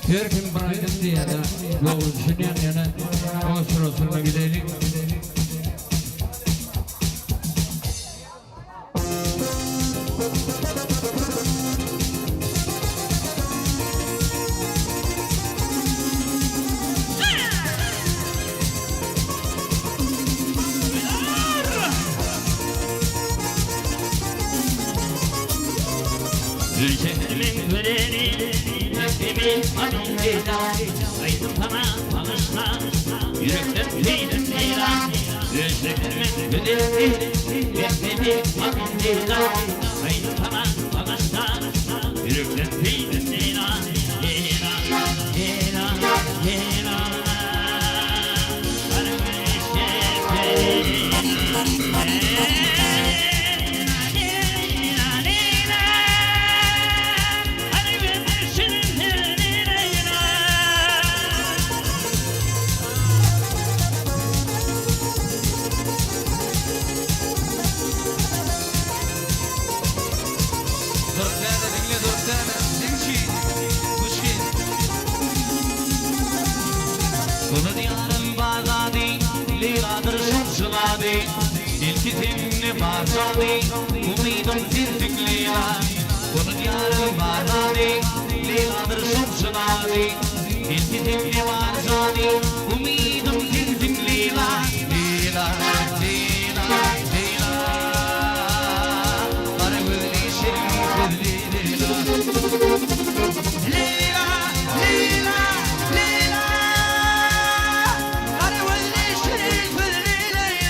Her kim bırakın diye de yolun düşünen yana o sırasına gidelim. Ülkemimin göleni, nefsimin anındayla, aydım sana tanışma, yürekten tüydüm leyla. Ülkemimin göleni, nefsimin anındayla, aydım sana tanışma, yürekten tüydüm leyla. Leyla, leyla, leyla, bana güneşe Dilkitimni barzani, umidum zindik lila. Bunun yarım barzani, liladır şumşunadi. Dilkitimni barzani, umidum zindik lila. Lila, lila, lila. Arabını şerif lila. Lila, lila, lila. Arabını şerif lila.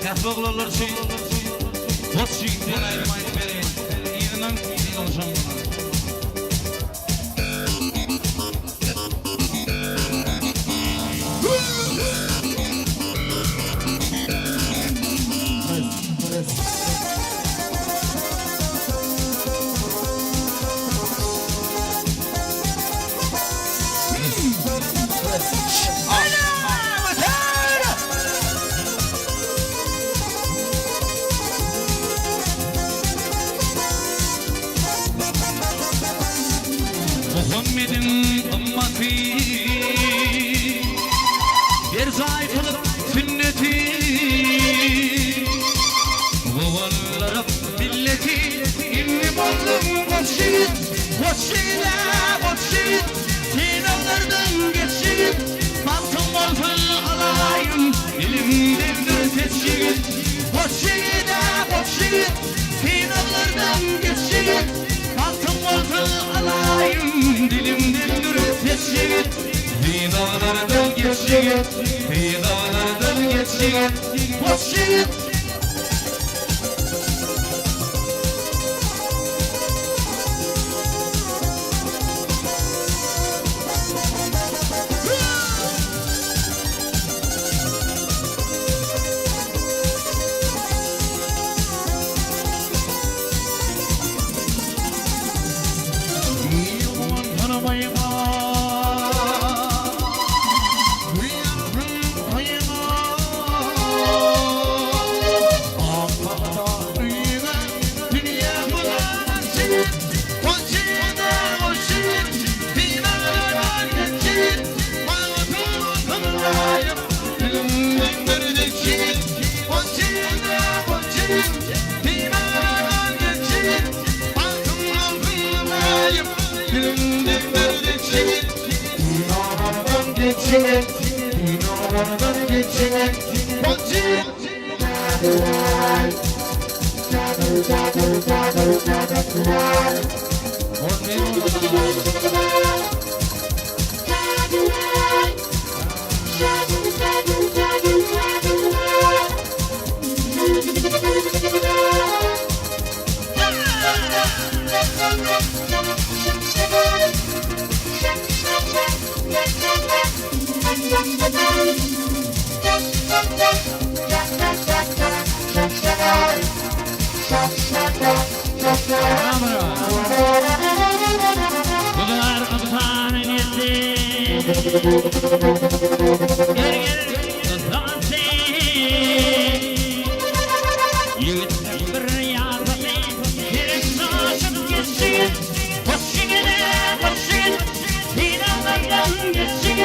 Yazıklılar şey, bot şeyden ayrılmayın beri. İğnenin iyi olacağım. Muhammed'in ümmeti bir zayıflık sünneti Babalara milleti İnni bollum boşşit Boşşile boşşit Sinanlardan geçşit Baktım olful alayım Dilimdendir teşşit Boşşile boşşit Sinanlardan geçşit Baktım olful alayım Dilimden dürüst şiir Dinalardan geçşiğit Dinalardan geçşiğit Boş şiir geçine dünyalardan geçine Bacı Kudular kutuhan gitti. Gel gel kutuhan Yigitler bir yazdı. Bir saçın geçsin. Koşigine koşigin. Dinalardan geçsin.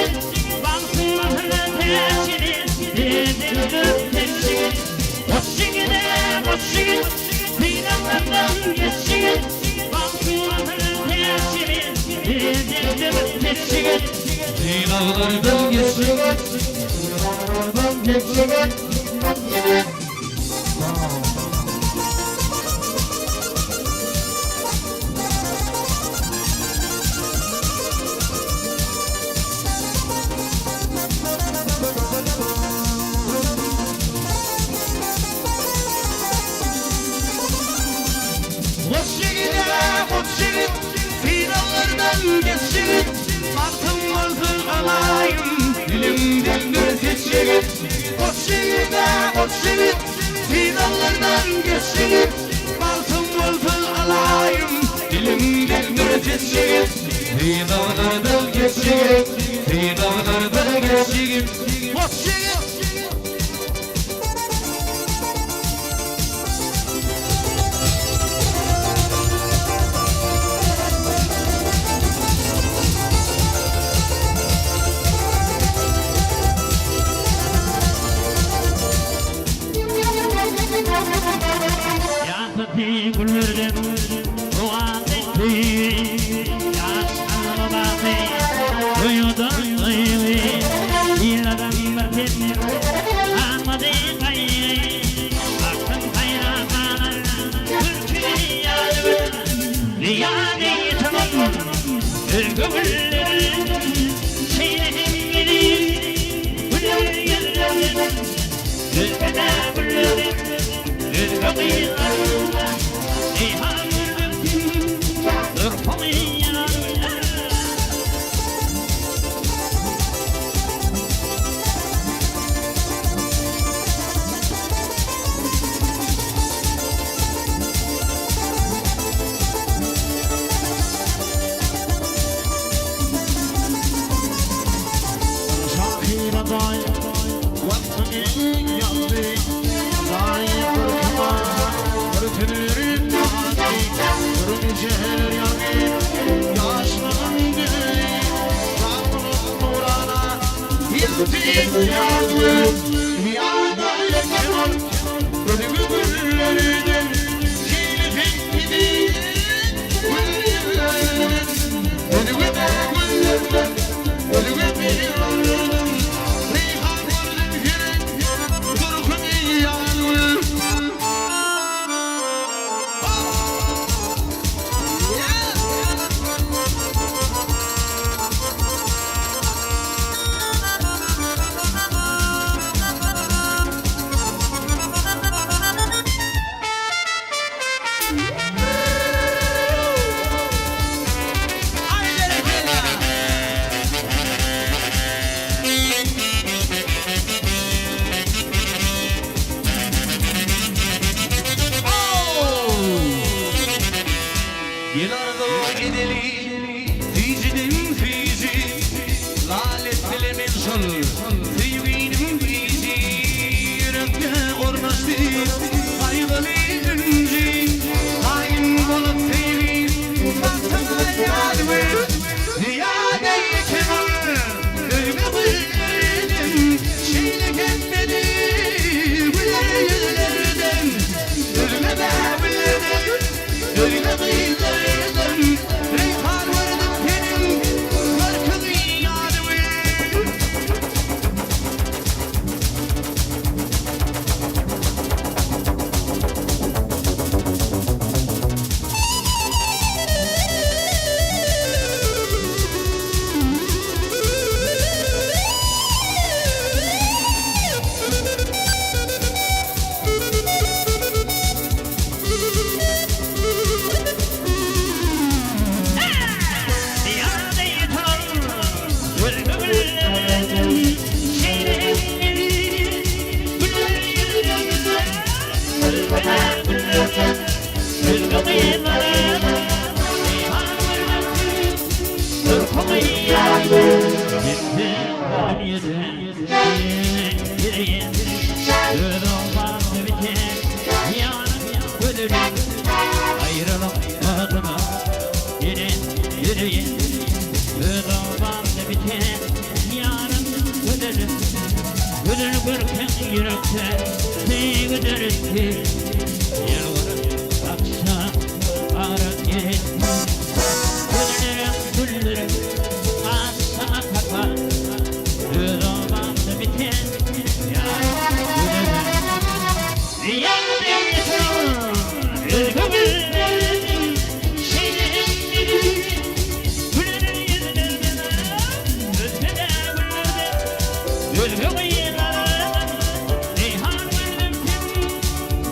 Bansın mahırın teşini. Dedimdir teşini. Koşigine koşigin. Dinalardan geçsin. Bansın mahırın teşini. Dedimdir teşini. dünyalardan geçine dünyalardan geçine Koşigine dünyalardan geçine Martım vardır alayım dilim dildir seçelim Koşigine dünyalardan geçine Martım vardır alayım dilim dildir seçelim Dünyalardan geçine dünyalardan geçine Koşigine Yasati güllerden Ruan etti Yaşanlı batı Duyudun duyuyu İladan batı Anmadı gayrı Baktın hayranlar Türk'ü yadı Riyade tamam Güllerin Şeylerin gidi Güllerin Gülkede güllerin Yılardo gideli Ficdim fici Lalet dilemin sol Sevginim fici Yürekte ormaştı Kaygılı ünci Hain bolup sevgi Baktığına yardım Ziyade kemal Ölme büllerim Şeyle kendini Büllerden Ölme be büllerden Ölme büllerden Reyhan vardım benim Farkını yardım ayrılamadım yine yüreğim Ödavanda biten yarın öderim Ödür görken yürekte seni öderim Yalvarıp akşam aran yerim Güllerim asla kakar Ödavanda biten yarın öderim Yandım Özgürlüğüm şeylerim gibi Gülerim yüzünden Özgürlüğüm Özgürlüğüm Reyhan verdim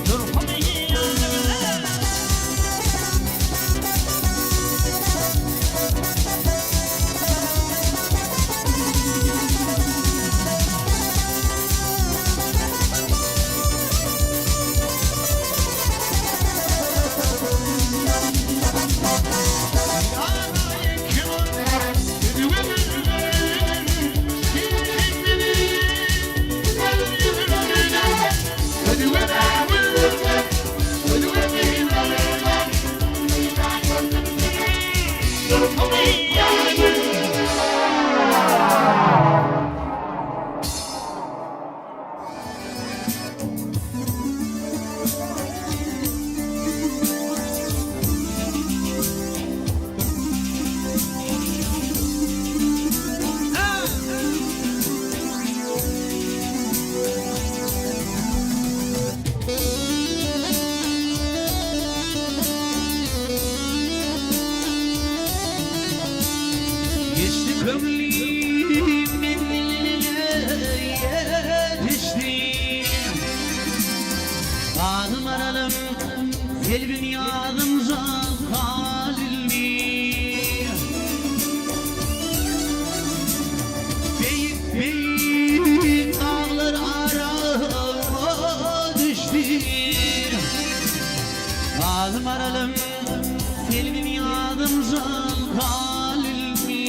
Durhumu yandım Geçti kömleğimden yetişti Adım aralım Elbin yardımca halilmi Beyik beyik dağlar arama düştü Adım aralım Elbin yardımca halilmi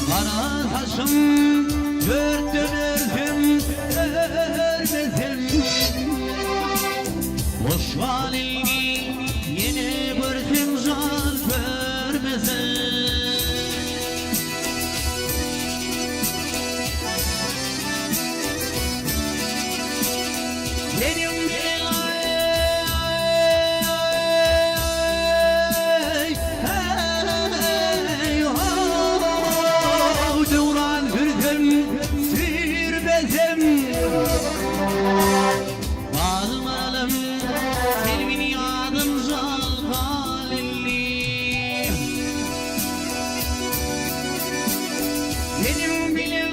Kara taşım dört dönerdim örmedim Boş valini yine gördüm zar görmezim Benim Devran hürdüm sürbedim Bağırmalım Elbin yadım zal halilli Benim bilim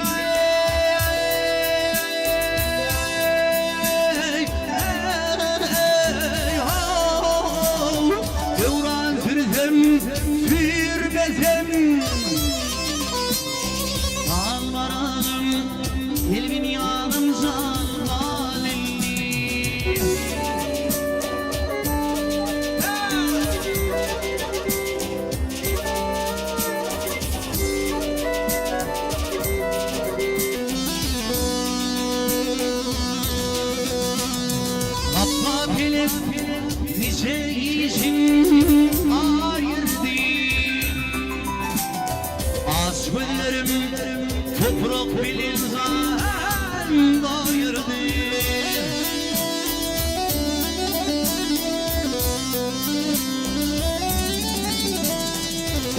Devran hürdüm sürbedim Almaranım Elbin yadım zal halilli Atma bilip nice işim ayırdı Az güllerim toprak bilin zan doyurdu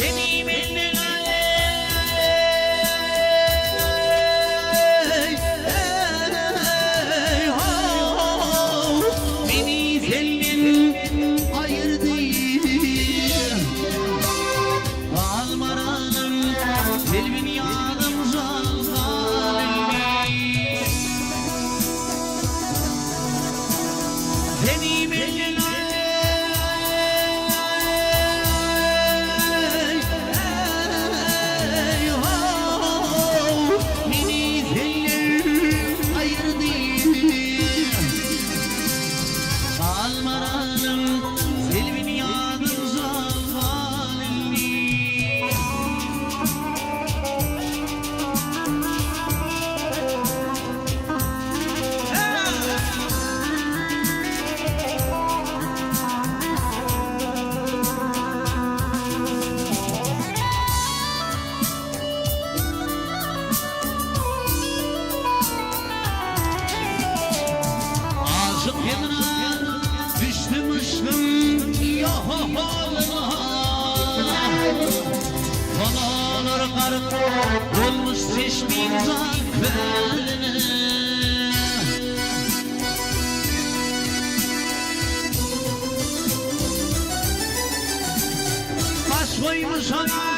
Benim elin Beni senin ayırdı Almaranım Elbin yadım zal halilli yanına düştüm aşkım yoluna. Dağlar kar dolmuş çeşmin zaferine. Baş koymuş ana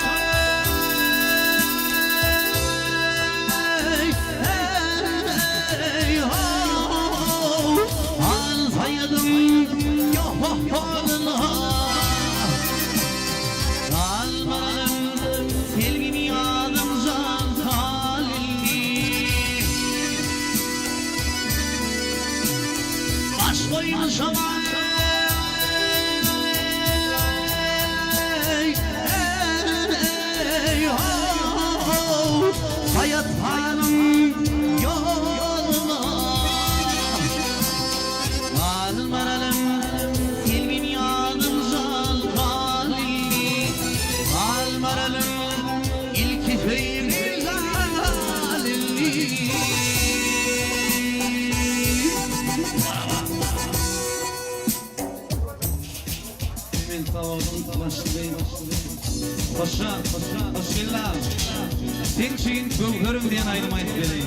koymuş ama hayat hanım yoluna almaralım ilgin yanım zal kalili almaralım ilki feyri zalili. Paşa, hoş geldin. Sen için gülgürüm diyen ayrım ayıp vereyim.